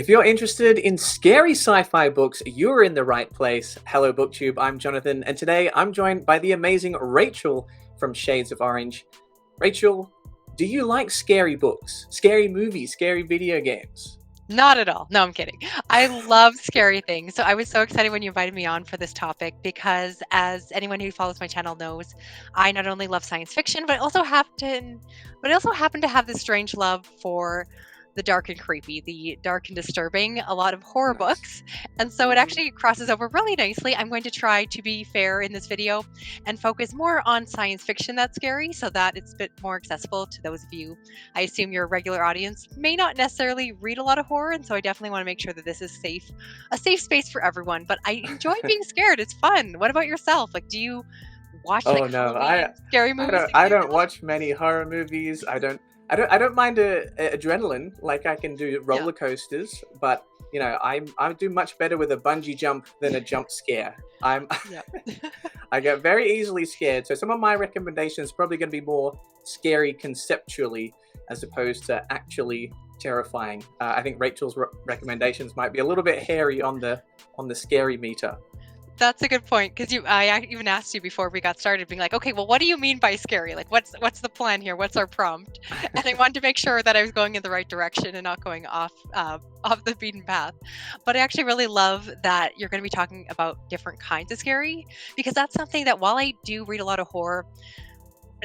If you're interested in scary sci-fi books, you're in the right place. Hello, BookTube. I'm Jonathan, and today I'm joined by the amazing Rachel from Shades of Orange. Rachel, do you like scary books, scary movies, scary video games? Not at all. No, I'm kidding. I love scary things. So I was so excited when you invited me on for this topic because, as anyone who follows my channel knows, I not only love science fiction, but I also happen to have this strange love for the dark and creepy, the dark and disturbing, a lot of horror Nice. books. And so it actually crosses over really nicely. I'm going to try to be fair in this video and focus more on science fiction that's scary so that it's a bit more accessible to those of you. I assume your regular audience may not necessarily read a lot of horror, and so I definitely want to make sure that this is a safe space for everyone. But I enjoy being scared. It's fun. What about yourself? Like, do you watch Oh like no, Halloween scary I movies, don't, things I like don't that? watch many horror movies. I don't mind adrenaline. Like I can do Yeah. roller coasters, but I do much better with a bungee jump than a jump scare. I'm Yeah. I get very easily scared. So some of my recommendations probably going to be more scary conceptually as opposed to actually terrifying. I think Rachel's recommendations might be a little bit hairy on the scary meter. That's a good point because even asked you before we got started, being like, okay, well, what do you mean by scary? Like, what's the plan here? What's our prompt? And I wanted to make sure that I was going in the right direction and not going off the beaten path. But I actually really love that you're going to be talking about different kinds of scary because that's something that while I do read a lot of horror,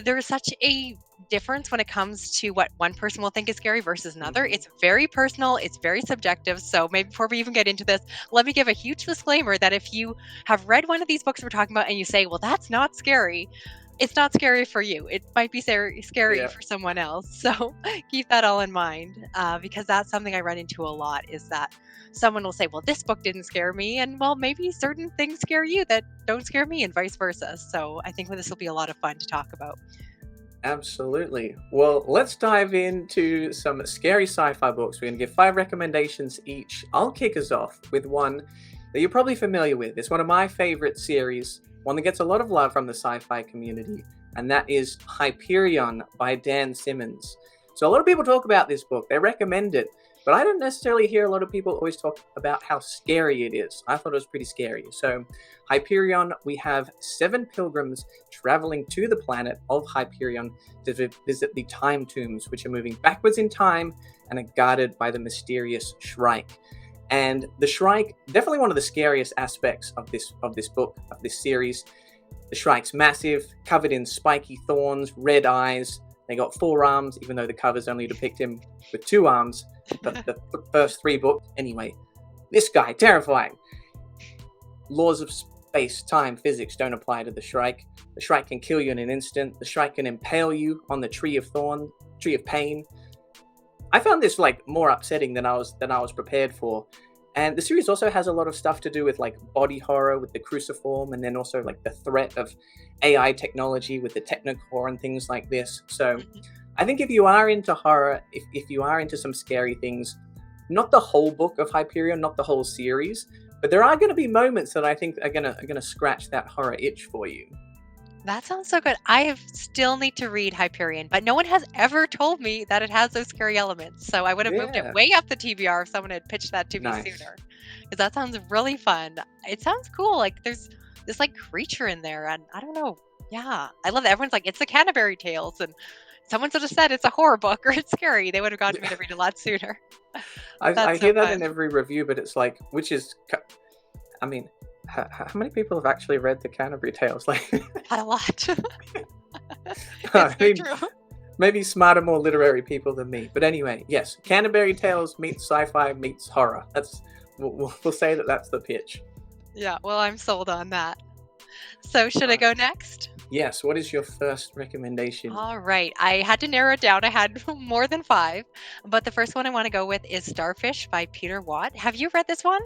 there is such a difference when it comes to what one person will think is scary versus another. It's very personal, it's very subjective. So maybe before we even get into this, let me give a huge disclaimer that if you have read one of these books we're talking about and you say, well, that's not scary, it's not scary for you. It might be scary Yeah. for someone else. So keep that all in mind because that's something I run into a lot is that someone will say, well, this book didn't scare me. And well, maybe certain things scare you that don't scare me and vice versa. So I think this will be a lot of fun to talk about. Absolutely. Well, let's dive into some scary sci-fi books. We're going to give 5 recommendations each. I'll kick us off with one that you're probably familiar with. It's one of my favorite series, one that gets a lot of love from the sci-fi community, and that is Hyperion by Dan Simmons. So a lot of people talk about this book. They recommend it, but I don't necessarily hear a lot of people always talk about how scary it is. I thought it was pretty scary. So Hyperion, we have 7 pilgrims traveling to the planet of Hyperion to visit the time tombs, which are moving backwards in time and are guarded by the mysterious Shrike. And the Shrike, definitely one of the scariest aspects of this book, of this series. The Shrike's massive, covered in spiky thorns, red eyes. They got 4 arms, even though the covers only depict him with 2 arms. The first 3 books, anyway. This guy, terrifying. Laws of space, time, physics don't apply to the Shrike. The Shrike can kill you in an instant. The Shrike can impale you on the Tree of Pain. I found this more upsetting than I was prepared for. And the series also has a lot of stuff to do with body horror with the cruciform, and then also the threat of AI technology with the Technocore and things like this. So I think if you are into horror, if you are into some scary things, not the whole book of Hyperion, not the whole series, but there are going to be moments that I think are going to scratch that horror itch for you. That sounds so good. Still need to read Hyperion, but no one has ever told me that it has those scary elements. So I would have moved it Yeah, way up the TBR if someone had pitched that to me nice. sooner. Because that sounds really fun. It sounds cool. Like there's this creature in there, and I don't know. Yeah, I love that. Everyone's like, it's the Canterbury Tales, and someone should have said it's a horror book or it's scary. They would have gotten me to read a lot sooner. I That's so hear that in fun. every review, but it's which is, I mean, how many people have actually read the Canterbury Tales? Not a lot. It's I very mean, true. maybe smarter, more literary people than me. But anyway, yes, Canterbury Tales meets sci-fi meets horror. We'll say that that's the pitch. Yeah, well, I'm sold on that. So should I Uh, go next? yes. What is your first recommendation? All right. I had to narrow it down. I had more than 5, but the first one I want to go with is Starfish by Peter Watt. Have you read this one?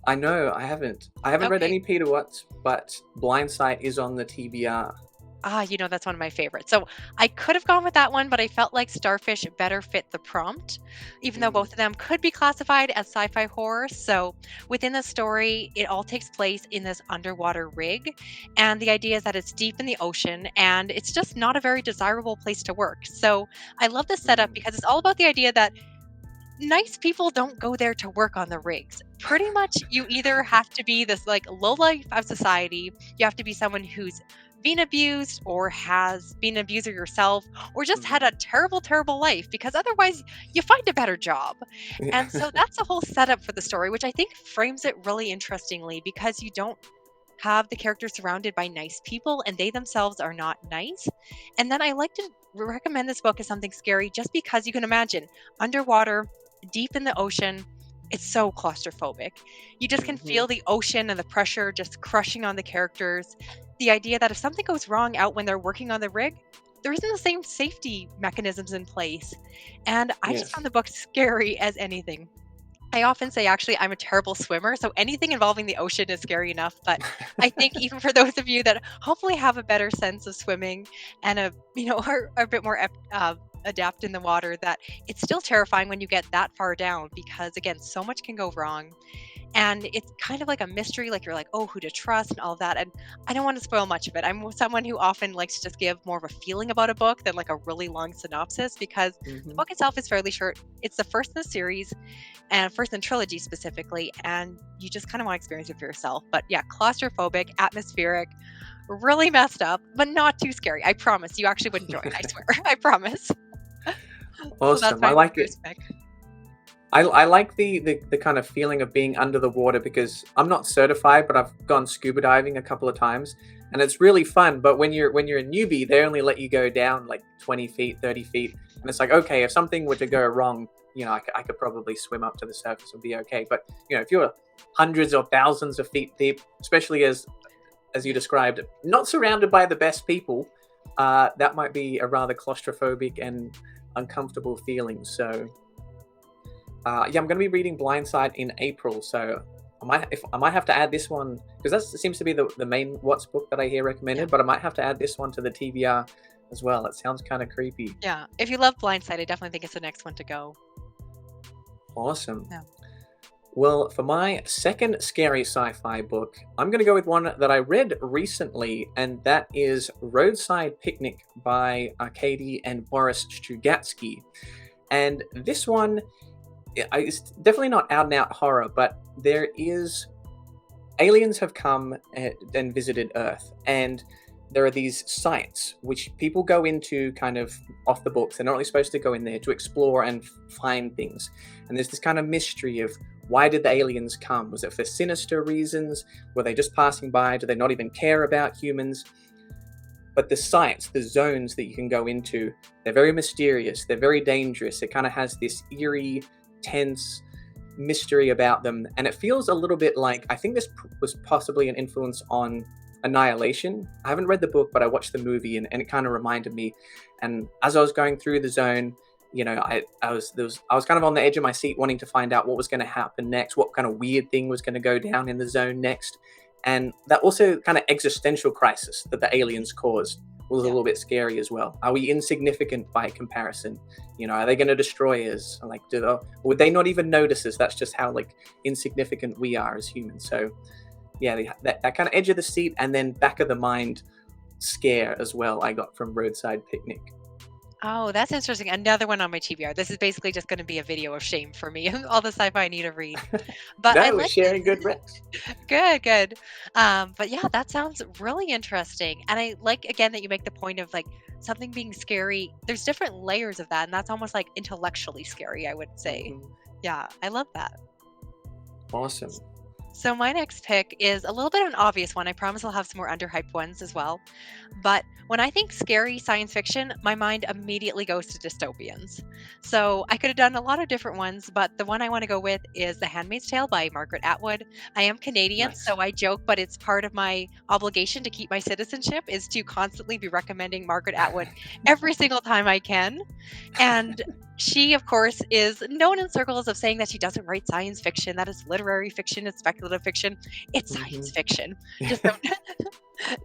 I know I haven't. I haven't read Okay. any Peter Watts, but Blindsight is on the TBR. That's one of my favorites. So I could have gone with that one, but I felt like Starfish better fit the prompt, even though both of them could be classified as sci-fi horror. So within the story, it all takes place in this underwater rig. And the idea is that it's deep in the ocean and it's just not a very desirable place to work. So I love this setup Mm. because it's all about the idea that nice people don't go there to work on the rigs. Pretty much, you either have to be this like low life of society, you have to be someone who's been abused or has been an abuser yourself, or just had Mhm. a terrible, terrible life, because otherwise you find a better job. And so that's the whole setup for the story, which I think frames it really interestingly because you don't have the characters surrounded by nice people and they themselves are not nice. And then I like to recommend this book as something scary just because you can imagine underwater, deep in the ocean. It's so claustrophobic. You just can Mhm. feel the ocean and the pressure just crushing on the characters. The idea that if something goes wrong out when they're working on the rig, there isn't the same safety mechanisms in place. And I just found Yes. the book scary as anything. I often say actually I'm a terrible swimmer, so anything involving the ocean is scary enough. But I think even for those of you that hopefully have a better sense of swimming and are a bit more adept in the water, that it's still terrifying when you get that far down because again, so much can go wrong. And it's kind of like a mystery, like you're like, oh, who to trust and all of that. And I don't want to spoil much of it. I'm someone who often likes to just give more of a feeling about a book than like a really long synopsis because the Mhm. book itself is fairly short. It's the first in the series and first in trilogy specifically, and you just kind of want to experience it for yourself. But yeah, claustrophobic, atmospheric, really messed up, but not too scary. I promise you actually would enjoy it. I swear. I promise. So that's Awesome. I my like it. first pick. I like the kind of feeling of being under the water because I'm not certified, but I've gone scuba diving a couple of times, and it's really fun. But when you're a newbie, they only let you go down like 20 feet, 30 feet, and it's like, okay, if something were to go wrong, I could probably swim up to the surface and be okay. But if you're hundreds or thousands of feet deep, especially as you Yeah. described, not surrounded by the best people, that might be a rather claustrophobic and uncomfortable feeling. So yeah, I'm going to be reading Blindside in April, so I might have to add this one because that seems to be the main Watts book that I hear Yeah. recommended. But I might have to add this one to the TBR as well. It sounds kind of creepy. Yeah. If you love Blindside, I definitely think it's the next one to go. Awesome. Yeah. Well, for my second scary sci-fi book, I'm going to go with one that I read recently, and that is Roadside Picnic by Arkady and Boris Strugatsky. And this one, it's definitely not out and out horror, but there is aliens have come and visited Earth, and there are these sites which people go into kind of off the books. They're not really supposed to go in there to explore and find things. And there's this kind of mystery of why did the aliens come? Was it for sinister reasons? Were they just passing by? Do they not even care about humans? But the sites, the zones that you can go into, they're very mysterious. They're very dangerous. It kind of has this eerie, tense mystery about them, and it feels a little bit like I think this was possibly an influence on Annihilation. I haven't read the book, but I watched the movie, and it kind of reminded me. And as I was going through the zone, I was kind of on the edge of my seat, wanting to find out what was going to happen next, what kind of weird thing was going to go down in the zone next, and that also kind of existential crisis that the aliens caused was a Yeah. little bit scary as well. Are we insignificant by comparison? Are they going to destroy us? Like, would they not even notice us? That's just how like insignificant we are as humans. So, yeah, that kind of edge of the seat and then back of the mind scare as well. I got from Roadside Picnic. Oh, that's interesting. Another one on my TBR. This is basically just going to be a video of shame for me. All the sci-fi I need to read. But I No, we're like sharing it. good recs. Good, good. But yeah, that sounds really interesting. And I like again that you make the point of like something being scary. There's different layers of that, and that's almost like intellectually scary, I would say. Mhm. Yeah, I love that. Awesome. So my next pick is a little bit of an obvious one. I promise I'll have some more underhyped ones as well. But when I think scary science fiction, my mind immediately goes to dystopians. So I could have done a lot of different ones, but the one I want to go with is The Handmaid's Tale by Margaret Atwood. I am Canadian, Nice. so I joke, but it's part of my obligation to keep my citizenship is to constantly be recommending Margaret Atwood every single time I can. And she, of course, is known in circles of saying that she doesn't write science fiction, that is literary fiction, it's speculative fiction. It's Mhm. science fiction. Just don't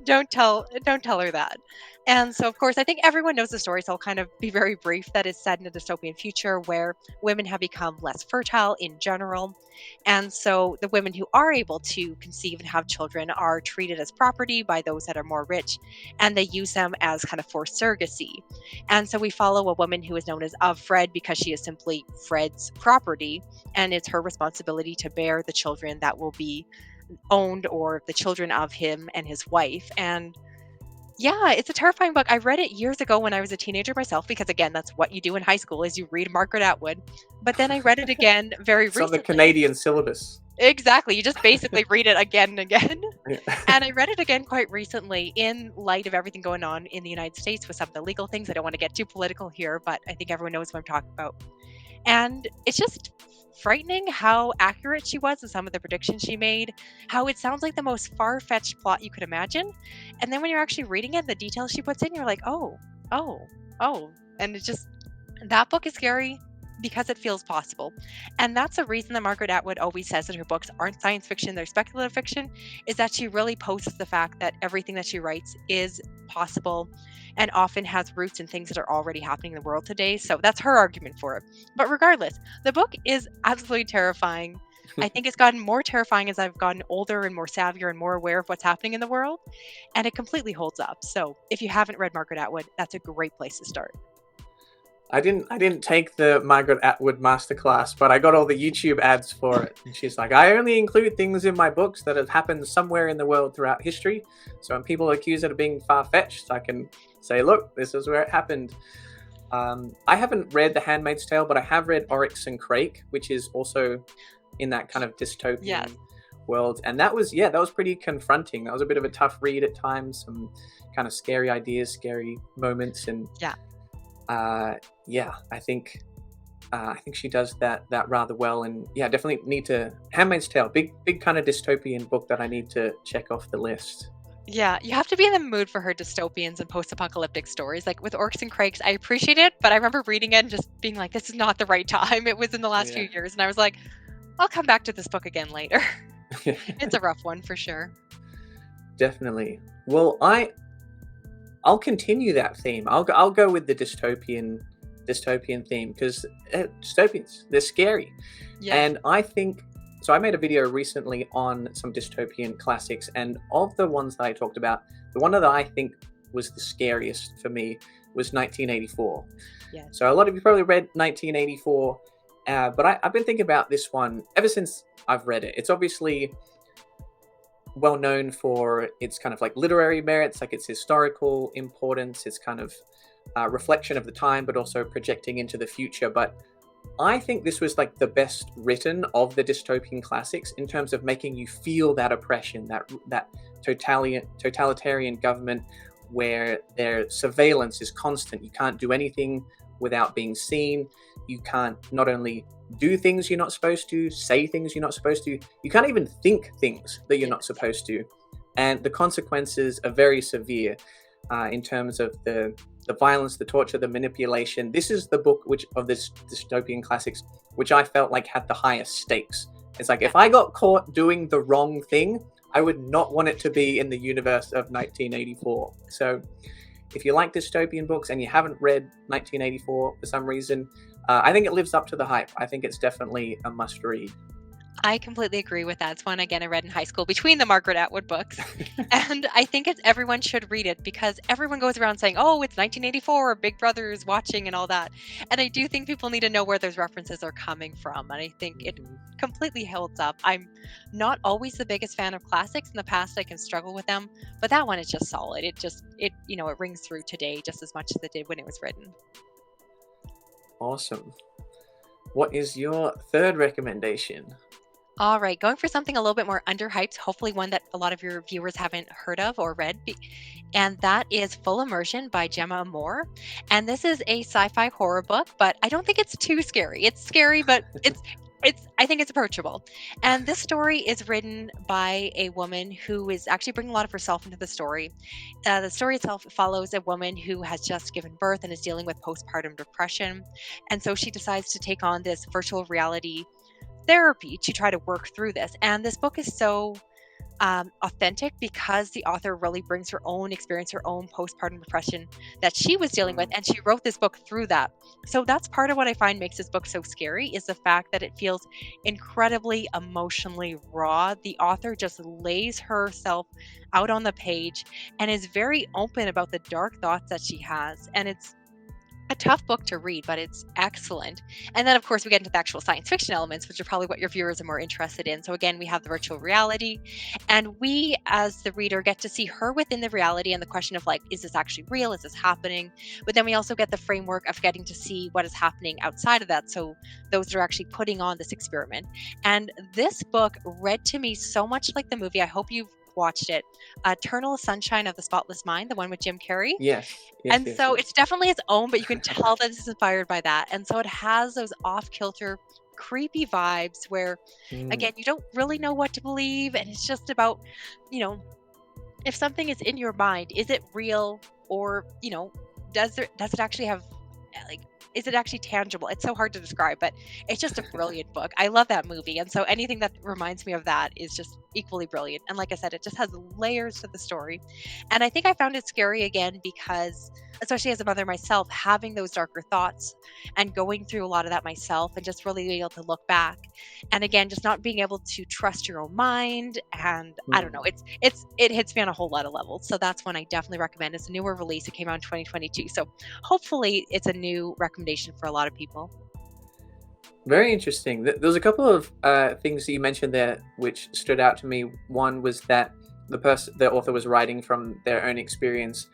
don't tell her that. And so, of course, I think everyone knows the story, so I'll kind of be very brief. That is set in a dystopian future where women have become less fertile in general. And so the women who are able to conceive and have children are treated as property by those that are more rich, and they use them as kind of forced surrogacy. And so we follow a woman who is known as of Fred because she is simply Fred's property, and it's her responsibility to bear the children that will be owned or the children of him and his wife. And yeah, it's a terrifying book. I read it years ago when I was a teenager myself because again, that's what you do in high school is you read Margaret Atwood. But then I read it again very It's on the recently. Canadian syllabus. Exactly. You just basically read it again and again. Yeah. And I read it again quite recently in light of everything going on in the United States with some of the legal things. I don't want to get too political here, but I think everyone knows what I'm talking about. And it's just frightening how accurate she was in some of the predictions she made, how it sounds like the most far-fetched plot you could imagine. And then when you're actually reading it, the details she puts in, you're like, oh, oh, oh. And it's just, that book is scary because it feels possible. And that's the reason that Margaret Atwood always says that her books aren't science fiction, they're speculative fiction, is that she really posts the fact that everything that she writes is possible and often has roots in things that are already happening in the world today. So that's her argument for it. But regardless, the book is absolutely terrifying. I think it's gotten more terrifying as I've gotten older and more savvier and more aware of what's happening in the world. And it completely holds up. So if you haven't read Margaret Atwood, that's a great place to start. I didn't take the Margaret Atwood masterclass, but I got all the YouTube ads for it. And she's like, I only include things in my books that have happened somewhere in the world throughout history. So when people accuse it of being far-fetched, I can say, look, this is where it happened. I haven't read The Handmaid's Tale, but I have read Oryx and Crake, which is also in that kind of dystopian world. And that was pretty confronting. That was a bit of a tough read at times, some kind of scary ideas, scary moments. And I think she does that rather well, and definitely need to. Handmaid's Tale, big kind of dystopian book that I need to check off the list. Yeah, you have to be in the mood for her dystopians and post-apocalyptic stories. Like with Orcs and Craigs, I appreciate it, but I remember reading it and just being like, this is not the right time. It was in the last few years, and I was like, I'll come back to this book again later. It's a rough one for sure. Definitely. Well, I'll continue that theme. I'll go with the dystopian theme because dystopians, they're scary. And I think so. I made a video recently on some dystopian classics, and of the ones that I talked about, the one that I think was the scariest for me was 1984. So a lot of you probably read 1984, but I've been thinking about this one ever since I've read it. It's obviously well known for its kind of like literary merits, like its historical importance, its kind of reflection of the time, but also projecting into the future. But I think this was like the best written of the dystopian classics in terms of making you feel that oppression, that totalitarian government where their surveillance is constant. You can't do anything without being seen. You can't not only do things you're not supposed to, say things you're not supposed to, you can't even think things that you're not supposed to. And the consequences are very severe in terms of the violence, the torture, the manipulation. This is the book of this dystopian classics, which I felt like had the highest stakes. It's like, if I got caught doing the wrong thing, I would not want it to be in the universe of 1984. So if you like dystopian books and you haven't read 1984 for some reason, I think it lives up to the hype. I think it's definitely a must read. I completely agree with that. It's one, again, I read in high school between the Margaret Atwood books. And I think everyone should read it because everyone goes around saying, oh, it's 1984, Big Brother is watching and all that. And I do think people need to know where those references are coming from. And I think it completely holds up. I'm not always the biggest fan of classics. In the past, I can struggle with them. But that one is just solid. It rings through today just as much as it did when it was written. Awesome. What is your third recommendation? All right, going for something a little bit more underhyped, hopefully one that a lot of your viewers haven't heard of or read, and that is Full Immersion by Gemma Moore. And this is a sci-fi horror book, but I don't think it's too scary. It's scary, but I think it's approachable. And this story is written by a woman who is actually bringing a lot of herself into the story. The story itself follows a woman who has just given birth and is dealing with postpartum depression. And so she decides to take on this virtual reality therapy to try to work through this. And this book is so authentic because the author really brings her own experience, her own postpartum depression that she was dealing with, Mm, and she wrote this book through that. So that's part of what I find makes this book so scary is the fact that it feels incredibly emotionally raw. The author just lays herself out on the page and is very open about the dark thoughts that she has. And it's a tough book to read, but it's excellent. And then, of course, we get into the actual science fiction elements, which are probably what your viewers are more interested in. So, again, we have the virtual reality, and we, as the reader, get to see her within the reality and the question of, like, is this actually real? Is this happening? But then we also get the framework of getting to see what is happening outside of that. So, those that are actually putting on this experiment. And this book read to me so much like the movie. I hope you've watched it. Eternal Sunshine of the Spotless Mind, the one with Jim Carrey. yes, yes, And yes, so yes. it's definitely its own, but you can tell that it's inspired by that. And so it has those off kilter, creepy vibes where, Mm, again, you don't really know what to believe. And it's just about, you know, if something is in your mind, is it real or, does it actually have like is it actually tangible? It's so hard to describe, but it's just a brilliant book. I love that movie. And so anything that reminds me of that is just equally brilliant. And like I said, it just has layers to the story. And I think I found it scary again because, especially as a mother myself, having those darker thoughts and going through a lot of that myself and just really being able to look back. And again, just not being able to trust your own mind. And I don't mm. know, it hits me on a whole lot of levels. So that's one I definitely recommend. It's a newer release. It came out in 2022. So hopefully it's a new recommendation for a lot of people. Very interesting. There's a couple of things that you mentioned there which stood out to me. One was that the author was writing from their own experience.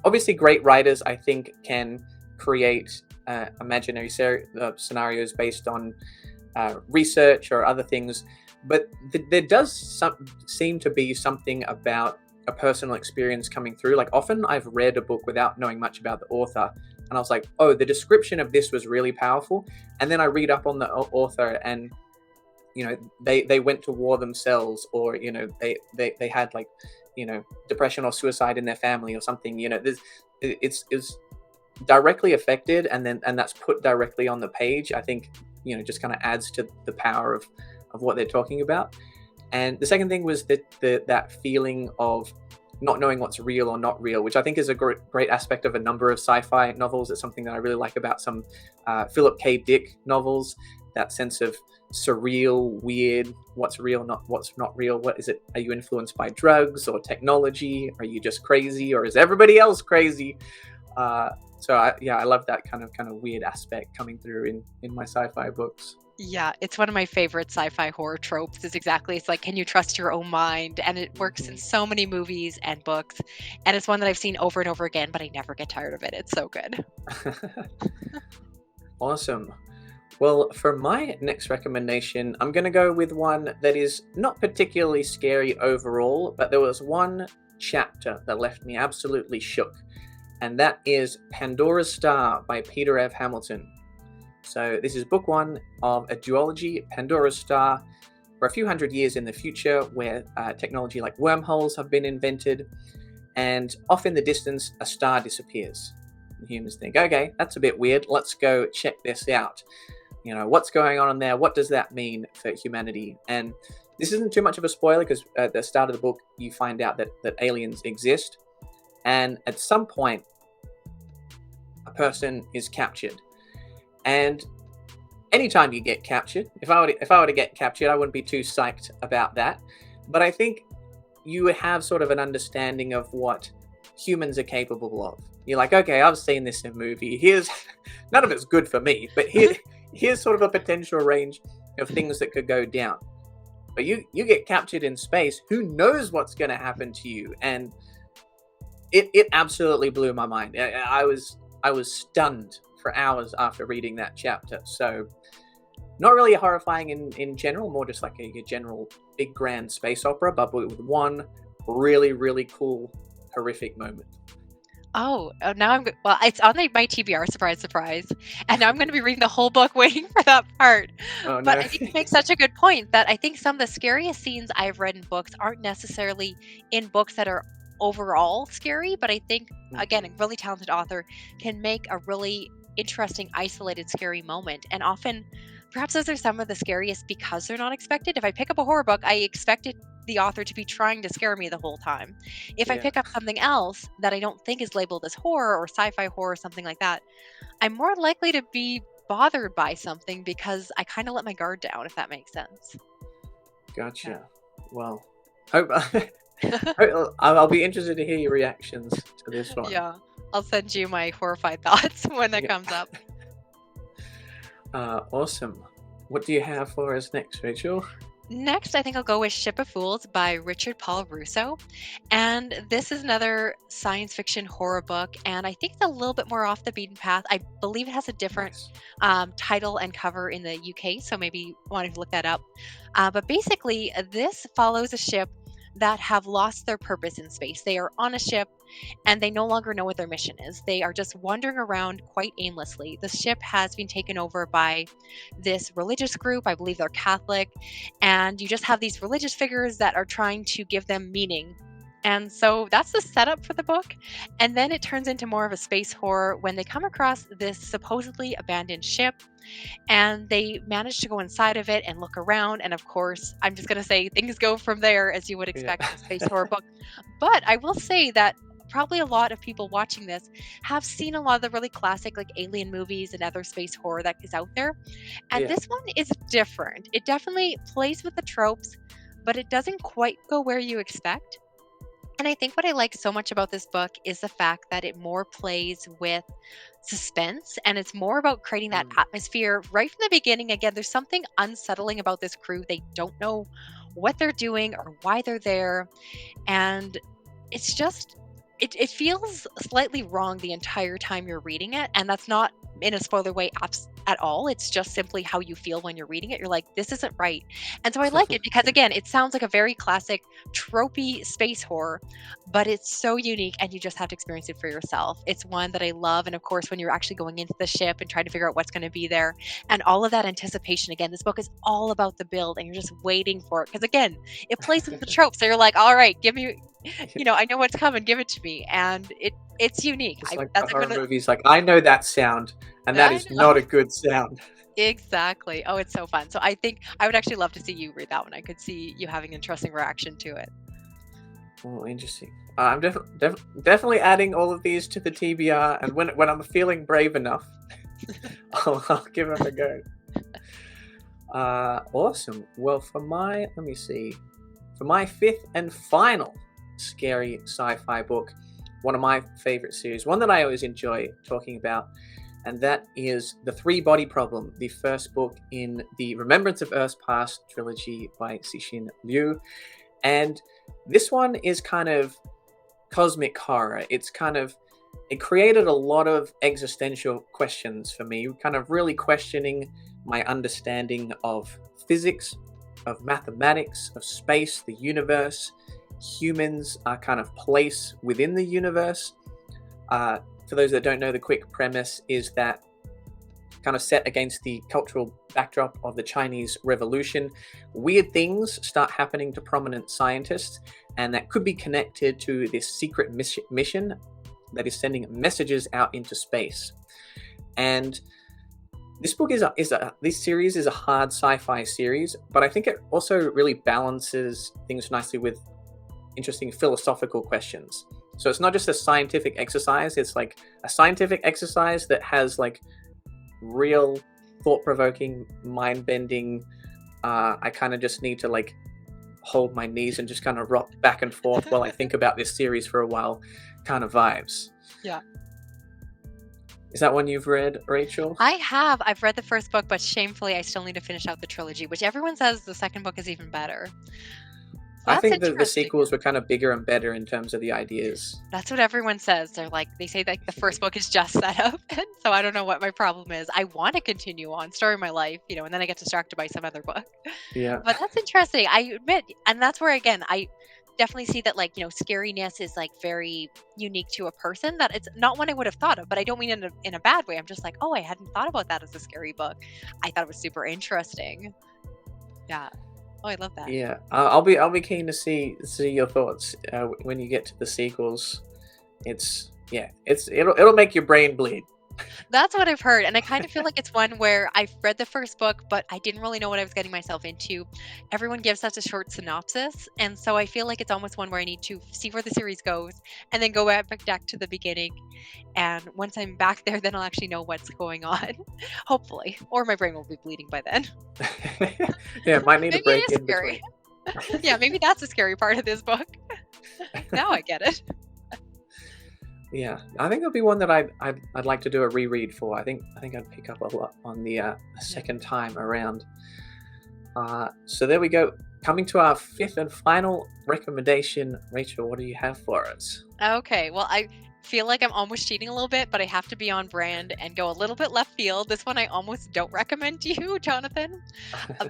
Obviously, great writers, I think, can create imaginary scenarios based on research or other things, but there does seem to be something about a personal experience coming through. Like, often I've read a book without knowing much about the author, and I was like, oh, the description of this was really powerful. And then I read up on the author, and they went to war themselves, or they had, like, depression or suicide in their family or something. It's directly affected, and that's put directly on the page. I think just kind of adds to the power of what they're talking about. And the second thing was that feeling of not knowing what's real or not real, which I think is a great aspect of a number of sci-fi novels. It's something that I really like about some Philip K. Dick novels. That sense of surreal, weird, what's real, what's not real. What is it? Are you influenced by drugs or technology? Are you just crazy, or is everybody else crazy? I love that kind of weird aspect coming through in my sci-fi books. Yeah, it's one of my favorite sci-fi horror tropes. It's like, can you trust your own mind? And it works in Mhm. so many movies and books. And it's one that I've seen over and over again, but I never get tired of it. It's so good. Awesome. Well, for my next recommendation, I'm going to go with one that is not particularly scary overall, but there was one chapter that left me absolutely shook, and that is Pandora's Star by Peter F. Hamilton. So, this is book one of a duology, Pandora's Star, for a few hundred years in the future, where technology like wormholes have been invented, and off in the distance, a star disappears. And humans think, okay, that's a bit weird, let's go check this out. What's going on in there? What does that mean for humanity? And this isn't too much of a spoiler, because at the start of the book, you find out that aliens exist. And at some point, a person is captured. And anytime you get captured, if I were to get captured, I wouldn't be too psyched about that. But I think you would have sort of an understanding of what humans are capable of. You're like, okay, I've seen this in a movie. Here's none of it's good for me, but here's sort of a potential range of things that could go down. But you get captured in space. Who knows what's going to happen to you? And it absolutely blew my mind. I was stunned for hours after reading that chapter. So, not really horrifying in general, more just like a general big grand space opera, but with one really, really cool horrific moment. Now well, it's on my TBR, surprise, surprise. And now I'm going to be reading the whole book waiting for that part. Oh But no. I think you make such a good point that I think some of the scariest scenes I've read in books aren't necessarily in books that are overall scary, but I think, again, a really talented author can make a really interesting, isolated, scary moment. And often, perhaps those are some of the scariest because they're not expected. If I pick up a horror book, I expect it the author to be trying to scare me the whole time. If I Yeah. pick up something else that I don't think is labeled as horror or sci-fi horror or something like that, I'm more likely to be bothered by something because I kind of let my guard down, if that makes sense. Yeah. Gotcha. Well, hope I'll be interested to hear your reactions to this one. Yeah. I'll send you my horrified thoughts when that Yeah. comes up. Awesome. What do you have for us next, Rachel? Next, I think I'll go with Ship of Fools by Richard Paul Russo. And this is another science fiction horror book. And I think it's a little bit more off the beaten path. I believe it has a different Nice. title and cover in the UK. So maybe wanting to look that up. But basically, this follows a ship that have lost their purpose in space. They are on a ship and they no longer know what their mission is. They are just wandering around quite aimlessly. The ship has been taken over by this religious group. I believe they're Catholic. And you just have these religious figures that are trying to give them meaning. And so that's the setup for the book. And then it turns into more of a space horror when they come across this supposedly abandoned ship and they manage to go inside of it and look around. And of course, I'm just going to say things go from there as you would Yeah. expect in a space horror book. But I will say that probably a lot of people watching this have seen a lot of the really classic like alien movies and other space horror that is out there. And Yeah. this one is different. It definitely plays with the tropes, but it doesn't quite go where you expect. And I think what I like so much about this book is the fact that it more plays with suspense and it's more about creating that Mm. atmosphere right from the beginning. Again, there's something unsettling about this crew. They don't know what they're doing or why they're there. And it's just, it feels slightly wrong the entire time you're reading it. And that's not in a spoiler way at all. It's just simply how you feel when you're reading it. You're like, this isn't right. And so I like it because, again, it sounds like a very classic, tropey space horror, but it's so unique and you just have to experience it for yourself. It's one that I love. And of course, when you're actually going into the ship and trying to figure out what's going to be there and all of that anticipation, again, this book is all about the build and you're just waiting for it. Because, again, it plays with the tropes. So you're like, all right, give me, I know what's coming, give it to me. And it's unique. It's like the That's horror like movies. Like, I know that sound, and that I is know. not a good sound. Exactly. Oh, it's so fun. So I think I would actually love to see you read that one. I could see you having an interesting reaction to it. Oh, interesting. I'm definitely adding all of these to the TBR, and when I'm feeling brave enough, I'll give them a go. Awesome. Well, let me see. For my fifth and final scary sci-fi book, one of my favorite series, one that I always enjoy talking about, and that is The Three-Body Problem, the first book in the Remembrance of Earth's Past trilogy by Cixin Liu. And this one is kind of cosmic horror. It created a lot of existential questions for me, kind of really questioning my understanding of physics, of mathematics, of space, the universe, humans, our kind of place within the universe. For those that don't know, the quick premise is that kind of set against the cultural backdrop of the Chinese Revolution, weird things start happening to prominent scientists, and that could be connected to this secret mission that is sending messages out into space. And this book this series is a hard sci-fi series, but I think it also really balances things nicely with interesting philosophical questions. So it's not just a scientific exercise, it's like a scientific exercise that has like real thought-provoking, mind-bending, I kind of just need to like hold my knees and just kind of rock back and forth while I think about this series for a while kind of vibes. Yeah. Is that one you've read, Rachel? I have. I've read the first book, but shamefully, I still need to finish out the trilogy, which everyone says the second book is even better. So I that's think that the interesting. sequels were kind of bigger and better in terms of the ideas. That's what everyone says. They say like the first book is just set up. And so I don't know what my problem is. I want to continue on, story my life, and then I get distracted by some other book. Yeah. But that's interesting. I admit, and that's where, again, I definitely see that scariness is like very unique to a person, that it's not one I would have thought of, but I don't mean in a bad way. I'm just like, oh, I hadn't thought about that as a scary book. I thought it was super interesting. Yeah. Oh, I love that. Yeah, I'll be keen to see your thoughts when you get to the sequels. It'll make your brain bleed. That's what I've heard, and I kind of feel like it's one where I've read the first book, but I didn't really know what I was getting myself into. Everyone gives such a short synopsis, and so I feel like it's almost one where I need to see where the series goes and then go back to the beginning. And once I'm back there, then I'll actually know what's going on, hopefully, or my brain will be bleeding by then. Yeah, might need a Maybe it break is in scary. between. Yeah, maybe that's the scary part of this book. Now I get it. Yeah, I think it'll be one that I'd like to do a reread for. I think I'd pick up a lot on the second time around. So there we go. Coming to our fifth and final recommendation, Rachel, what do you have for us? Okay, well, I feel like I'm almost cheating a little bit, but I have to be on brand and go a little bit left field. This one I almost don't recommend to you, Jonathan,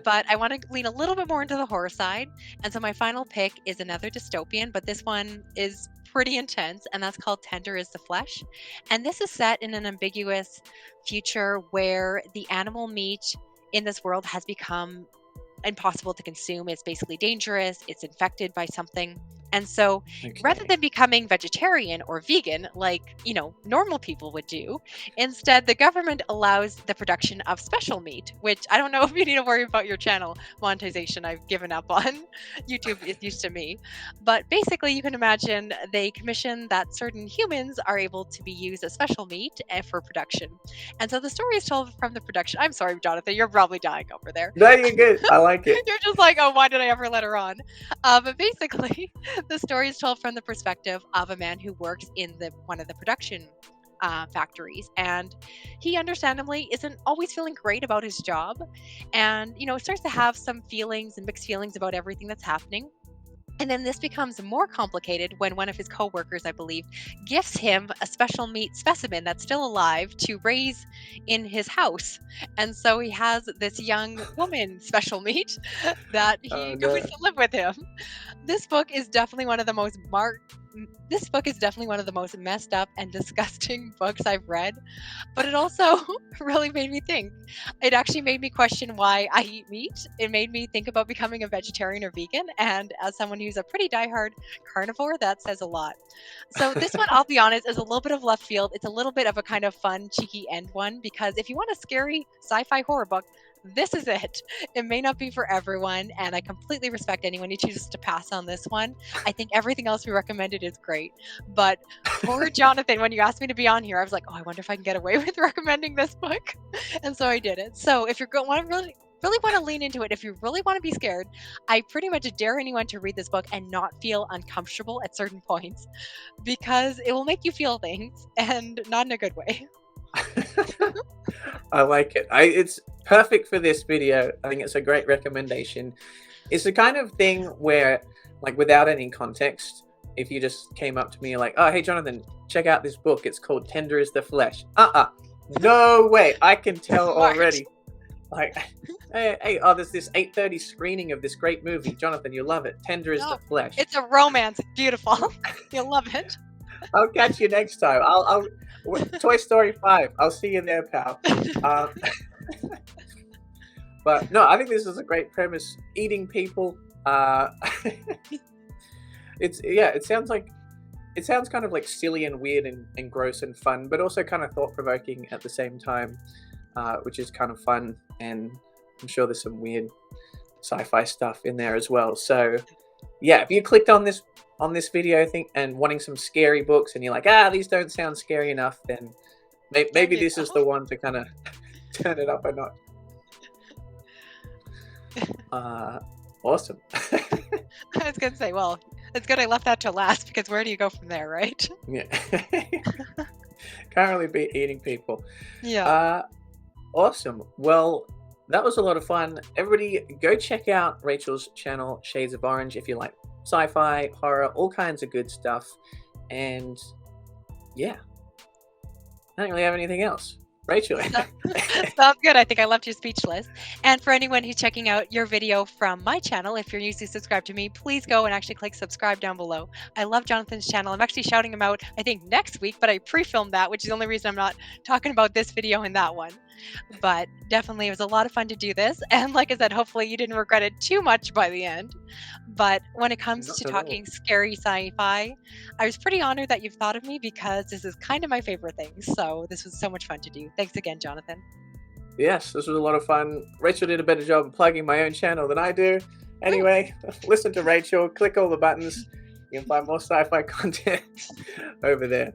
but I want to lean a little bit more into the horror side. And so my final pick is another dystopian, but this one is pretty intense, and that's called Tender is the Flesh. And this is set in an ambiguous future where the animal meat in this world has become impossible to consume. It's basically dangerous, it's infected by something. And so rather Okay. than becoming vegetarian or vegan like, normal people would do, instead the government allows the production of special meat, which I don't know if you need to worry about your channel monetization. I've given up on. YouTube is used to me. But basically you can imagine they commission that certain humans are able to be used as special meat for production. And so the story is told from the production. I'm sorry, Jonathan, you're probably dying over there. No, you're good. I like it. You're just like, oh, why did I ever let her on? But basically, the story is told from the perspective of a man who works in one of the production factories, and he understandably isn't always feeling great about his job, and starts to have some feelings and mixed feelings about everything that's happening. And then this becomes more complicated when one of his coworkers, I believe, gifts him a special meat specimen that's still alive to raise in his house. And so he has this young woman special meat that Oh he goes no. to live with him. This book is definitely one of the most this book is definitely one of the most messed up and disgusting books I've read, but it also really made me think. It actually made me question why I eat meat. It made me think about becoming a vegetarian or vegan. And as someone who's a pretty diehard carnivore, that says a lot. So this one, I'll be honest, is a little bit of left field. It's a little bit of a kind of fun, cheeky end one, because if you want a scary sci-fi horror book, this is it. It may not be for everyone, and I completely respect anyone who chooses to pass on this one. I think everything else we recommended is great. But poor Jonathan, when you asked me to be on here, I was like, oh, I wonder if I can get away with recommending this book. And so I did it. So if you're going to really want to lean into it, if you really want to be scared, I pretty much dare anyone to read this book and not feel uncomfortable at certain points, because it will make you feel things, and not in a good way. I like it. It's perfect for this video. I think it's a great recommendation. It's the kind of thing where, like, without any context, if you just came up to me like, oh, hey, Jonathan, check out this book. It's called Tender is the Flesh. No way. I can tell Smart. already. Like, hey, oh, there's this 8:30 screening of this great movie. Jonathan, you'll love it. Tender is the Flesh. It's a romance. It's beautiful. You'll love it. I'll catch you next time. Toy Story 5. I'll see you there, pal. But no, I think this is a great premise. Eating people. It sounds kind of like silly and weird and gross and fun, but also kind of thought provoking at the same time, which is kind of fun. And I'm sure there's some weird sci-fi stuff in there as well. So yeah, if you clicked on this video and wanting some scary books, and you're like, these don't sound scary enough, then maybe this is the one to kind of turn it up a notch. Awesome. I was gonna say, well, it's good I left that to last, because where do you go from there, right? Yeah. Can't really be eating people. Yeah. Awesome. Well, that was a lot of fun. Everybody go check out Rachel's channel, Shades of Orange, if you like sci-fi, horror, all kinds of good stuff. And yeah, I don't really have anything else. Rachel. Sounds good. I think I left you speechless. And for anyone who's checking out your video from my channel, if you're usually subscribed to me, please go and actually click subscribe down below. I love Jonathan's channel. I'm actually shouting him out, I think, next week, but I pre-filmed that, which is the only reason I'm not talking about this video and that one. But definitely, it was a lot of fun to do this. And like I said, hopefully you didn't regret it too much by the end. But when it comes Not to at all. talking scary sci-fi, I was pretty honored that you've thought of me because this is kind of my favorite thing. So this was so much fun to do. Thanks again, Jonathan. Yes, this was a lot of fun. Rachel did a better job of plugging my own channel than I do. Woo! Anyway, listen to Rachel, click all the buttons. You can find more sci-fi content over there.